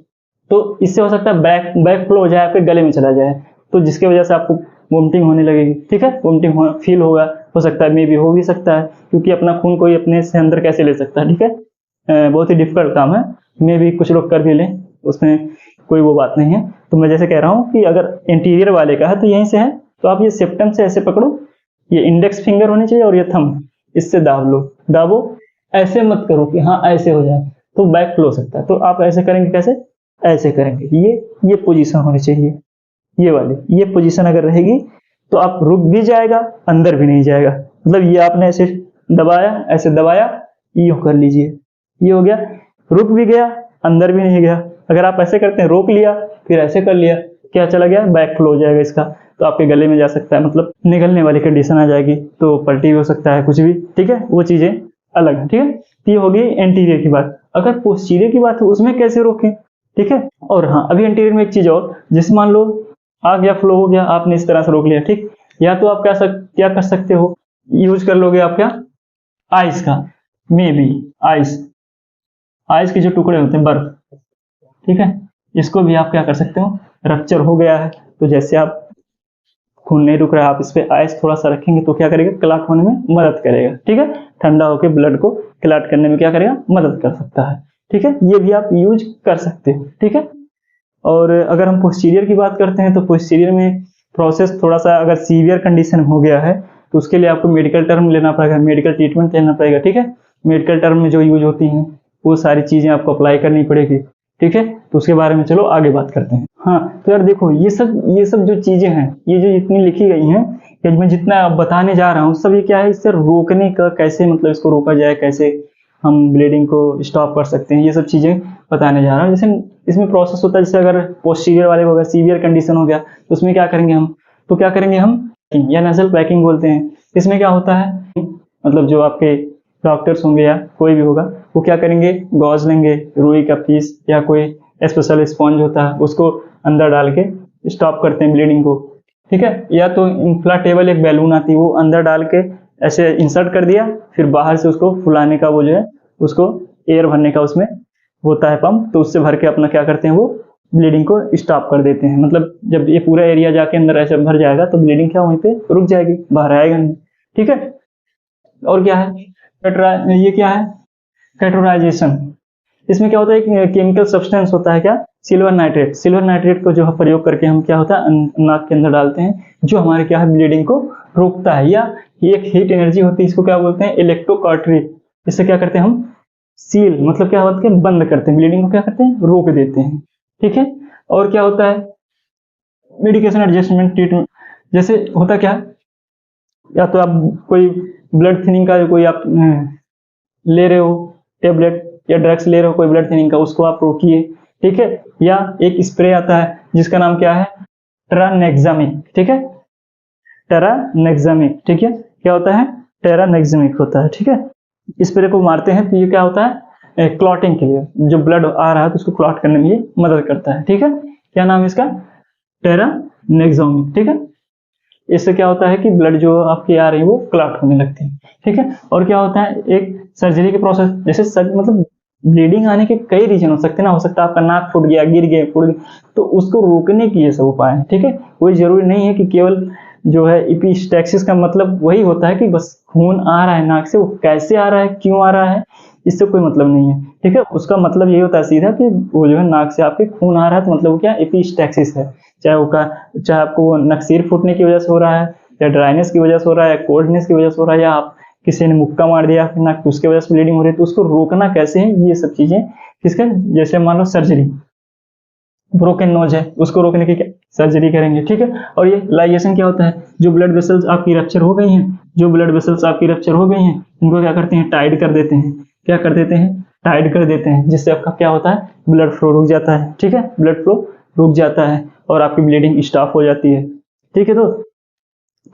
तो इससे हो सकता है बैक फ्लो हो जाए, आपके गले में चला जाए, तो जिसकी वजह से आपको वोमिटिंग होने लगेगी। ठीक है, वोमिटिंग फील होगा, हो सकता है, मे भी हो भी सकता है, क्योंकि अपना खून कोई अपने से अंदर कैसे ले सकता है। ठीक है, बहुत ही डिफिकल्ट काम है, मे भी कुछ लोग कर भी लें, उसमें कोई वो बात नहीं है। तो मैं जैसे कह रहा हूँ कि अगर इंटीरियर वाले का है तो यहीं से है, तो आप ये सेप्टम से ऐसे पकड़ो, ये इंडेक्स फिंगर होनी चाहिए और ये थंब, इससे दाब लो, दाबो, ऐसे मत करो कि हाँ ऐसे हो जाए, तो बैक फ्लो हो सकता है। तो आप ऐसे करेंगे, कैसे, ऐसे करेंगे, ये पोजीशन होनी चाहिए, ये वाली, ये पोजीशन अगर रहेगी तो आप रुक भी जाएगा, अंदर भी नहीं जाएगा। मतलब ये आपने ऐसे दबाया, ऐसे दबाया, यूं कर लीजिए, ये हो गया, रुक भी गया, अंदर भी नहीं गया। अगर आप ऐसे करते हैं, रोक लिया फिर ऐसे कर लिया, क्या चला गया, बैक फ्लो हो जाएगा इसका, तो आपके गले में जा सकता है, मतलब निगलने वाली कंडीशन आ जाएगी, तो पलटी भी हो सकता है, कुछ भी। ठीक है, वो चीजें अलग है। ठीक है, तो ये हो गई एंटीरियर की बात। अगर पोस्टीरियर की बात है, उसमें कैसे रोकें। ठीक है, और हाँ, अभी एंटीरियर में एक चीज और, जैसे मान लो आ गया, फ्लो हो गया, आपने इस तरह से रोक लिया। ठीक, या तो आप क्या कर सकते हो, यूज कर लोगे आप क्या, आइस का, मे बी आइस के जो टुकड़े होते हैं, बर्फ। ठीक है, इसको भी आप क्या कर सकते हो, रप्चर हो गया है तो जैसे आप खून नहीं रुक रहा, आप इस पे आइस थोड़ा सा रखेंगे तो क्या करेगा, क्लॉट होने में मदद करेगा। ठीक है, ठंडा होकर ब्लड को क्लॉट करने में क्या करेगा, मदद कर सकता है। ठीक है, ये भी आप यूज कर सकते हो। ठीक है, और अगर हम पोस्टीरियर की बात करते हैं तो पोस्टीरियर में प्रोसेस थोड़ा सा, अगर सीवियर कंडीशन हो गया है तो उसके लिए आपको मेडिकल टर्म लेना पड़ेगा, मेडिकल ट्रीटमेंट लेना पड़ेगा। ठीक है, मेडिकल टर्म में जो यूज होती हैं वो सारी चीजें आपको अप्लाई करनी पड़ेगी। ठीक है, तो उसके बारे में चलो आगे बात करते हैं। हाँ, तो यार देखो, ये सब जो चीजें हैं, ये जो जितनी लिखी गई हैं, कि मैं जितना बताने जा रहा हूँ सब ये क्या है, इससे रोकने का, कैसे मतलब इसको रोका जाए, कैसे हम ब्लीडिंग को स्टॉप कर सकते हैं, ये सब चीजें बताने जा रहा हूँ। जैसे इसमें प्रोसेस होता है, जैसे अगर पोस्टीरियर वाले को अगर सीवियर कंडीशन हो गया तो उसमें क्या करेंगे हम, तो क्या करेंगे हम, या नसल पैकिंग बोलते हैं। इसमें क्या होता है, मतलब जो आपके डॉक्टर्स होंगे या कोई भी होगा, वो क्या करेंगे, गॉज लेंगे, रुई का पीस या कोई स्पेशल स्पॉन्ज होता है, उसको अंदर डाल के स्टॉप करते हैं ब्लीडिंग को। ठीक है, या तो इन्फ्लाटेबल एक बैलून आती है, वो अंदर डाल के ऐसे इंसर्ट कर दिया, फिर बाहर से उसको फुलाने का, वो जो है उसको एयर भरने का उसमें होता है पंप, तो उससे भर के अपना क्या करते हैं, वो ब्लीडिंग को स्टॉप कर देते हैं। मतलब जब ये पूरा एरिया जाके अंदर ऐसे भर जाएगा तो ब्लीडिंग क्या वहीं पे रुक जाएगी, बाहर आएगा नहीं। ठीक है। और क्या है ये क्या है कैटेगराइजेशन। इसमें क्या होता है, एक केमिकल सब्सटेंस होता है क्या, सिल्वर नाइट्रेट। सिल्वर नाइट्रेट को जो है प्रयोग करके हम क्या होता है नाक के अंदर डालते हैं, जो हमारे क्या है ब्लीडिंग को रोकता है। या ये एक हीट एनर्जी होती है, इसको क्या बोलते हैं इलेक्ट्रोकॉर्टरी। इससे क्या करते हैं हम सील, मतलब क्या होता है बंद करते हैं ब्लीडिंग को, क्या करते हैं रोक देते हैं। ठीक है। और क्या होता है मेडिकेशन एडजस्टमेंट ट्रीटमेंट। जैसे होता क्या है, या तो आप कोई ब्लड थिनिंग का कोई आप ले रहे हो टेबलेट या ड्रग्स ले रहे हो कोई ब्लड थिनिंग का, उसको आप रोकिए। ठीक है। या एक स्प्रे आता है जिसका नाम क्या है टेरानेक्सामिक। ठीक है, टेरानेक्सामिक। ठीक है, क्या होता है टेरानेक्सामिक होता है। ठीक है, स्प्रे को मारते हैं तो ये क्या होता है क्लॉटिंग के लिए, जो ब्लड आ रहा है तो उसको क्लॉट करने में ये मदद करता है। ठीक है, क्या नाम है इसका टेरानेक्सामिक। ठीक है, इससे क्या होता है कि ब्लड जो आपकी आ रही है वो क्लॉट होने लगती है। ठीक है। और क्या होता है एक सर्जरी के प्रोसेस, जैसे मतलब ब्लीडिंग आने के कई रीजन हो सकते हैं ना, हो सकता है आपका नाक फूट गया, गिर गया, फूट गया, तो उसको रोकने की ये सब उपाय है। ठीक है, कोई जरूरी नहीं है कि केवल जो है एपिस्टैक्सिस का मतलब वही होता है कि बस खून आ रहा है नाक से, वो कैसे आ रहा है क्यों आ रहा है इससे कोई मतलब नहीं है। ठीक है, उसका मतलब यही होता है सीधा कि वो जो है नाक से आपके खून आ रहा है तो मतलब वो क्या एपिस्टैक्सिस है। चाहे आपको वो नकसीर फूटने की वजह से हो रहा है, या ड्राइनेस की वजह से हो रहा है, या कोल्डनेस की वजह से हो रहा है, या आप किसी ने मुक्का मार दिया फिर नाक उसके वजह से ब्लीडिंग हो रही है, तो उसको रोकना कैसे है ये सब चीजें किसका, जैसे मान लो सर्जरी, ब्रोकन नोज है उसको रोकने की क्या सर्जरी करेंगे। ठीक है। और ये लाइगेशन क्या होता है, जो ब्लड वेसल्स आपकी रप्चर हो गई हैं, जो ब्लड वेसल्स आपकी रप्चर हो गई हैं उनको क्या करते हैं टाइड कर देते हैं। क्या कर देते हैं टाइड कर देते हैं, जिससे आपका क्या होता है ब्लड फ्लो रुक जाता है। ठीक है, ब्लड फ्लो रुक जाता है और आपकी ब्लीडिंग स्टॉप हो जाती है। ठीक है, तो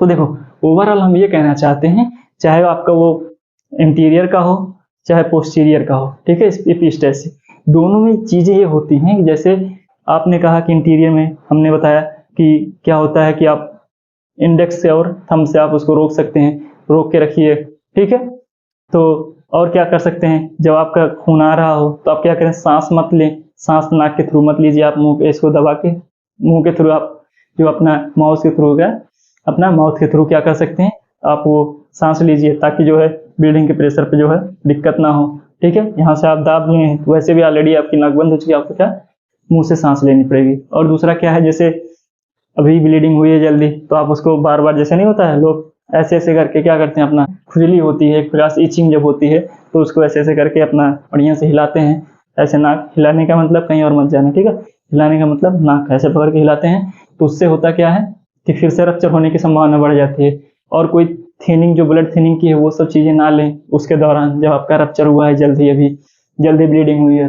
देखो ओवरऑल हम ये कहना चाहते हैं, चाहे आपका वो इंटीरियर का हो चाहे पोस्टीरियर का हो, ठीक है, एपिस्टैक्सिस दोनों में चीजें ये होती हैं कि जैसे आपने कहा कि इंटीरियर में हमने बताया कि क्या होता है कि आप इंडेक्स से और थंब से आप उसको रोक सकते हैं, रोक के रखिए। ठीक है, तो और क्या कर सकते हैं, जब आपका खून आ रहा हो तो आप क्या करें सांस मत लें, सांस नाक के थ्रू मत लीजिए, आप मुंह पे इसको दबा के मुंह के थ्रू आप जो अपना माउथ के थ्रू गया अपना माउथ के थ्रू क्या कर सकते हैं आप वो सांस लीजिए, ताकि जो है ब्लीडिंग के प्रेशर पे जो है दिक्कत ना हो। ठीक है, यहाँ से आप दाब लिए हैं वैसे भी ऑलरेडी आपकी नाक बंद हो चुकी है, आपको क्या मुंह से सांस लेनी पड़ेगी। और दूसरा क्या है, जैसे अभी ब्लीडिंग हुई है जल्दी तो आप उसको बार बार, जैसे नहीं होता है लोग ऐसे ऐसे करके क्या करते हैं, अपना खुजली होती है एक प्रकार से इचिंग जब होती है तो उसको ऐसे ऐसे करके अपना बढ़िया से हिलाते हैं। ऐसे नाक हिलाने का मतलब कहीं और मत जाना। ठीक है, हिलाने का मतलब नाक ऐसे पकड़ के हिलाते हैं, तो उससे होता क्या है कि फिर से रप्चर होने की संभावना बढ़ जाती है। और कोई थिनिंग जो ब्लड थिनिंग की है वो सब चीजें ना लें उसके दौरान, जब आपका रप्चर हुआ है जल्दी ब्लीडिंग हुई है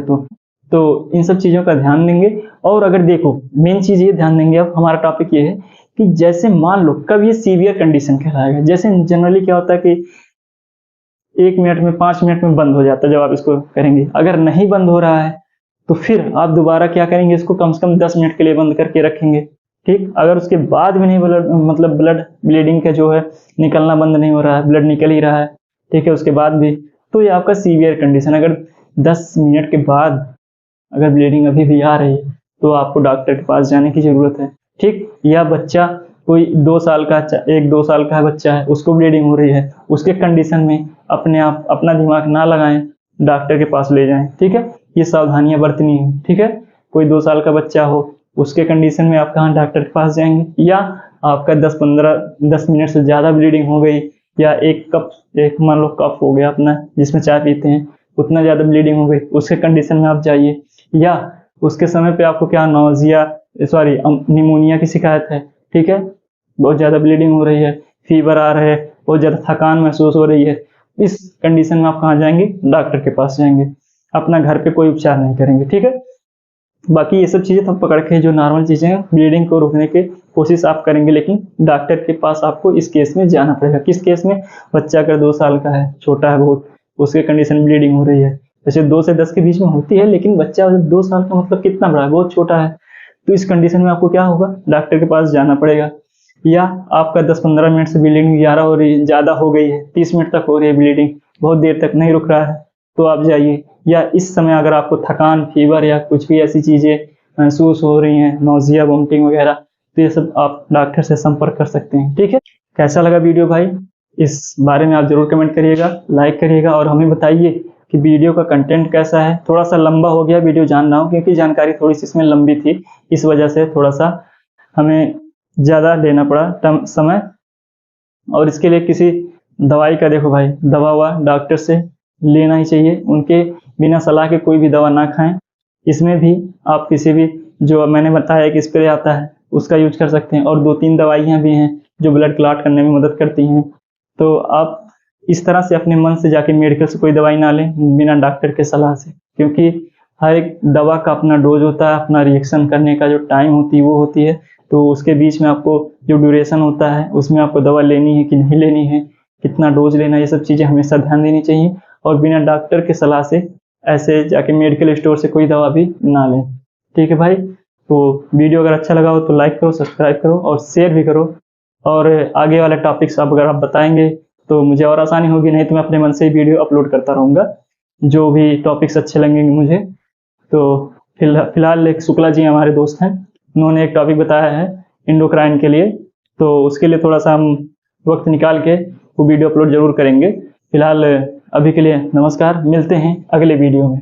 तो इन सब चीजों का ध्यान देंगे। और अगर देखो मेन चीज ये ध्यान देंगे, अब हमारा टॉपिक ये है कि जैसे मान लो कब ये सीवियर कंडीशन कहलाएगा। जैसे जनरली क्या होता है कि 1 मिनट में 5 मिनट में बंद हो जाता है जब आप इसको करेंगे, अगर नहीं बंद हो रहा है तो फिर आप दोबारा क्या करेंगे, इसको कम से कम 10 मिनट के लिए बंद करके रखेंगे। ठीक, अगर उसके बाद भी नहीं ब्लड ब्लीडिंग का जो है निकलना बंद नहीं हो रहा है, ब्लड निकल ही रहा है, ठीक है, उसके बाद भी, तो ये आपका सीवियर कंडीशन। अगर 10 मिनट के बाद अगर ब्लीडिंग अभी भी आ रही है तो आपको डॉक्टर के पास जाने की जरूरत है। ठीक, या बच्चा कोई 2 साल का 1-2 साल का बच्चा है उसको ब्लीडिंग हो रही है, उसके कंडीशन में अपने आप अपना दिमाग ना लगाएं, डॉक्टर के पास ले जाएं। ठीक है, ये सावधानियां बरतनी है। ठीक है, कोई 2 साल का बच्चा हो उसके कंडीशन में आप कहाँ डॉक्टर के पास जाएंगे, या आपका 10 मिनट से ज्यादा ब्लीडिंग हो गई, या एक मान लो कप हो गया अपना जिसमें चाय पीते हैं उतना ज्यादा ब्लीडिंग हो गई, उसके कंडीशन में आप जाइए। या उसके समय पे आपको क्या निमोनिया की शिकायत है, ठीक है, बहुत ज्यादा ब्लीडिंग हो रही है, फीवर आ रहा है, बहुत ज्यादा थकान महसूस हो रही है, इस कंडीशन में आप कहाँ जाएंगे डॉक्टर के पास जाएंगे, अपना घर पे कोई उपचार नहीं करेंगे। ठीक है, बाकी ये सब चीजें तो पकड़ के जो नॉर्मल चीजें हैं ब्लीडिंग को रोकने की कोशिश आप करेंगे, लेकिन डॉक्टर के पास आपको इस केस में जाना पड़ेगा। किस केस में, बच्चा अगर 2 साल का है, छोटा है बहुत, उसके कंडीशन ब्लीडिंग हो रही है, जैसे 2 से 10 के बीच में होती है, लेकिन बच्चा 2 साल का मतलब कितना बड़ा है, बहुत छोटा है, तो इस कंडीशन में आपको क्या होगा डॉक्टर के पास जाना पड़ेगा। या आपका 10-15 मिनट से ब्लीडिंग ज्यादा हो गई है, 30 मिनट तक हो रही है ब्लीडिंग, बहुत देर तक नहीं रुक रहा है, तो आप जाइए। या इस समय अगर आपको थकान, फीवर या कुछ भी ऐसी चीजें महसूस हो रही हैं, नोजिया, वोमिटिंग वगैरह, तो ये सब आप डॉक्टर से संपर्क कर सकते हैं। ठीक है, कैसा लगा वीडियो भाई, इस बारे में आप जरूर कमेंट करिएगा, लाइक करिएगा और हमें बताइए कि वीडियो का कंटेंट कैसा है। थोड़ा सा लंबा हो गया वीडियो जान रहा हूँ, क्योंकि जानकारी थोड़ी सी इसमें लंबी थी, इस वजह से थोड़ा सा हमें ज़्यादा लेना पड़ा समय। और इसके लिए किसी दवाई का, देखो भाई, दवा हुआ डॉक्टर से लेना ही चाहिए, उनके बिना सलाह के कोई भी दवा ना खाएं। इसमें भी आप किसी भी, जो मैंने बताया एक स्प्रे आता है उसका यूज कर सकते हैं, और 2-3 दवाइयाँ भी हैं जो ब्लड क्लॉट करने में मदद करती हैं। तो आप इस तरह से अपने मन से जाके मेडिकल से कोई दवाई ना लें बिना डॉक्टर के सलाह से, क्योंकि हर एक दवा का अपना डोज होता है, अपना रिएक्शन करने का जो टाइम होती है वो होती है। तो उसके बीच में आपको जो ड्यूरेशन होता है उसमें आपको दवा लेनी है कि नहीं लेनी है, कितना डोज लेना है, ये सब चीज़ें हमेशा ध्यान देनी चाहिए। और बिना डॉक्टर के सलाह से ऐसे जाके मेडिकल स्टोर से कोई दवा भी ना लें। ठीक है भाई, तो वीडियो अगर अच्छा लगा हो तो लाइक करो, सब्सक्राइब करो और शेयर भी करो। और आगे वाले टॉपिक्स अगर आप बताएंगे तो मुझे और आसानी होगी, नहीं तो मैं अपने मन से ही वीडियो अपलोड करता रहूँगा जो भी टॉपिक्स अच्छे लगेंगे मुझे। तो फिलहाल एक शुक्ला जी हमारे दोस्त हैं, उन्होंने एक टॉपिक बताया है एंडोक्राइन के लिए, तो उसके लिए थोड़ा सा हम वक्त निकाल के वो वीडियो अपलोड जरूर करेंगे। फिलहाल अभी के लिए नमस्कार, मिलते हैं अगले वीडियो में।